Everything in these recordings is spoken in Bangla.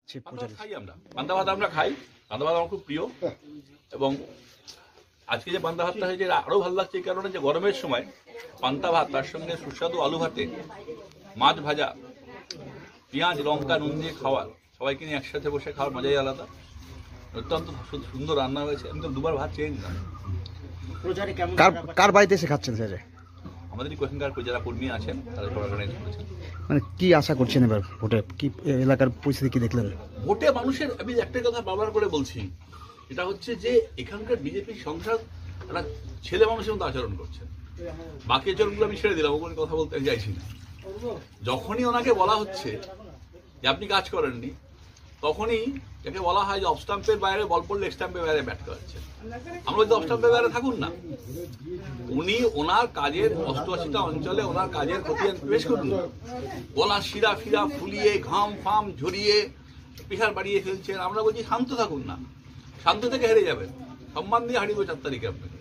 খাই আমরা পান্তা ভাত আমরা খাই। পান্তা ভাত আমার খুব প্রিয় এবং আজকে যে পান্তা ভাতটা হয়েছে আরো ভালো লাগছে এই কারণে যে গরমের সময় পান্তা ভাত তার সঙ্গে সুস্বাদু আলু ভাতে মাছ ভাজা পেঁয়াজ লঙ্কা নুন দিয়ে খাওয়া সবাইকে নিয়ে একসাথে বসে খাওয়ার মজাই আলাদা। অত্যন্ত সুন্দর রান্না হয়েছে। আমি তো দুবার ভাত চেয়ে নিলাম। কার বাড়িতে এসে খাচ্ছেন স্যার? আমাদের এখানকার যারা কর্মী আছেন তারা সব অর্গানাইজ করেছেন। মানে কি আশা করছেন এবার ভোটে? কি এলাকার পরিস্থিতি কি দেখলেন? ভোটে মানুষের আমি একটা কথা বারবার করে বলছি, এটা হচ্ছে যে এখানকার বিজেপি সংসদ একটা ছেলে মানুষের মতো আচরণ করছেন। বাকি আচরণগুলো আমি ছেড়ে দিলাম, ওখানে কথা বলতে চাইছি না। যখনই ওনাকে বলা হচ্ছে যে আপনি কাজ করেননি, তখনই যাকে বলা হয় যে অফ স্টাম্পের বাইরে বল পড়লে স্টাম্পের বাইরে ব্যাট করাচ্ছে। আমরা যদি অফ স্টাম্পের বাইরে থাকুন না, উনি ওনার কাজের 88টা অঞ্চলে ওনার কাজের খতিয়ান পেশ করুন। গলা শিরা ফিরা ফুলিয়ে ঘাম ফাম ঝরিয়ে পিঠার বাড়িয়ে ফেলছেন। আমরা বলছি শান্ত থাকুন না, শান্ত থেকে হেরে যাবেন। সম্মান দিয়ে হারিয়ে 4 তারিখে আপনাকে।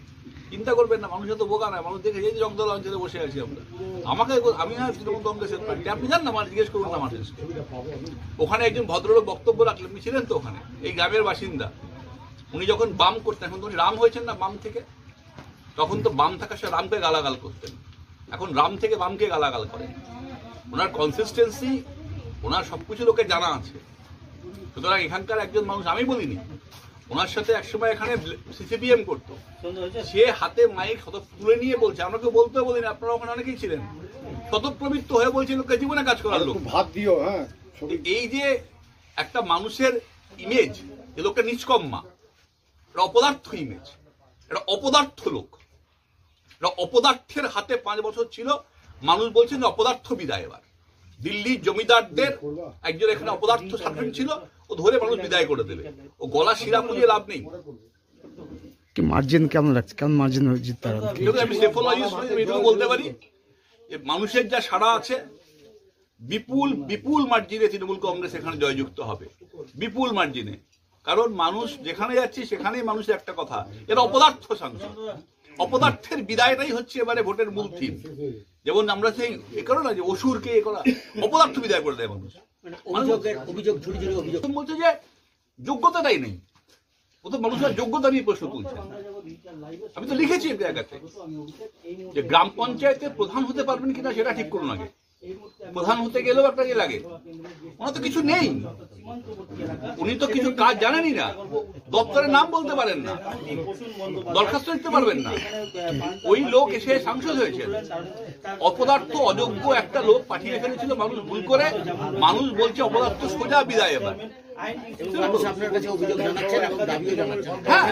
চিন্তা করবেন না, মানুষ তো বোকা নয়। মানুষ দেখে যে জগদল অঞ্চলে বসে আছি আমরা। আমি না তৃণমূল কংগ্রেসের পার্টি, আপনি জান না, মানুষ জিজ্ঞেস করুন না মানুষকে। ওখানে একজন ভদ্রলোক বক্তব্য রাখলেন, আপনি ছিলেন তো ওখানে, এই গ্রামের বাসিন্দা। উনি যখন বাম করতেন, এখন তো উনি রাম হয়েছেন না বাম থেকে, তখন তো বাম থাকার সাথে রামকে গালাগাল করতেন। এখন রাম থেকে বামকে গালাগাল করেন। ওনার কনসিস্টেন্সি, ওনার সবকিছু লোকের জানা আছে। সুতরাং এখানকার একজন মানুষ, আমি বলিনি, ওনার সাথে একসময় এখানে সিপিএম করতো, সে হাতে মাইক তুলে নিয়ে বলছে, আমাকে বলতেও বলিনি, আপনারা ওখানে অনেকেই ছিলেন, শতপ্রবৃত্ত হয়ে বলছে লোককে জীবনে কাজ করার লোক ভাত দিও। হ্যাঁ, এই যে একটা মানুষের ইমেজ, যে লোকটা নিষ্কম্মা, এটা অপদার্থ ইমেজ, এটা অপদার্থ লোক, এটা অপদার্থের হাতে 5 বছর ছিল। মানুষ বলছেন যে অপদার্থ বিদায়। এবার দিল্লির জমিদারদের একজন এখানে অপদার্থ শাসন ছিল, ও ধরে মানুষ বিদায় করে দেবে। ও গলা শিরা পুলিয়ে লাভ নেই। কি মার্জিন কেমন লাগছে? কেমন মার্জিন জিততে পারবে? আমি এটুকু বলতে পারি যে মানুষের যা সাড়া আছে, বিপুল বিপুল মার্জিনে তৃণমূল কংগ্রেস এখানে জয়যুক্ত হবে, বিপুল মার্জিনে। কারণ মানুষ যেখানে যাচ্ছে সেখানেই মানুষের একটা কথা, এরা অপদার্থ সাংসদ। অপদার্থের বিদায়টাই হচ্ছে এবারে ভোটের মূল থিম। যেমন আমরা সেই এ করো না যে অসুরকে এ করা, অপদার্থ বিদায় করে দেয় মানুষ। বলছে যে যোগ্যতাটাই নেই, ও তো মানুষের যোগ্যতা নিয়ে প্রশ্ন তুলছে। আমি তো লিখেছি এক জায়গাতে যে গ্রাম পঞ্চায়েতের প্রধান হতে পারবেন কিনা সেটা ঠিক করুন আগে। প্রধান হতে গেলেও একটা যে লাগে, ওনার তো কিছু নেই, উনি তো কিছু কাজ জানেনই না, দপ্তরের নাম বলতে পারেন না, দরখাস্ত দিতে পারবেন না। ওই লোক এসে সাংসদ হয়েছে, অপদার্থ অযোগ্য একটা লোক পাঠিয়ে ফেলেছিল মানুষ ভুল করে। মানুষ বলছে অপদার্থ সোজা বিদায়। এবার আপনার কাছে অভিযোগ জানাচ্ছেন এবং দাবিও জানাচ্ছেন। হ্যাঁ,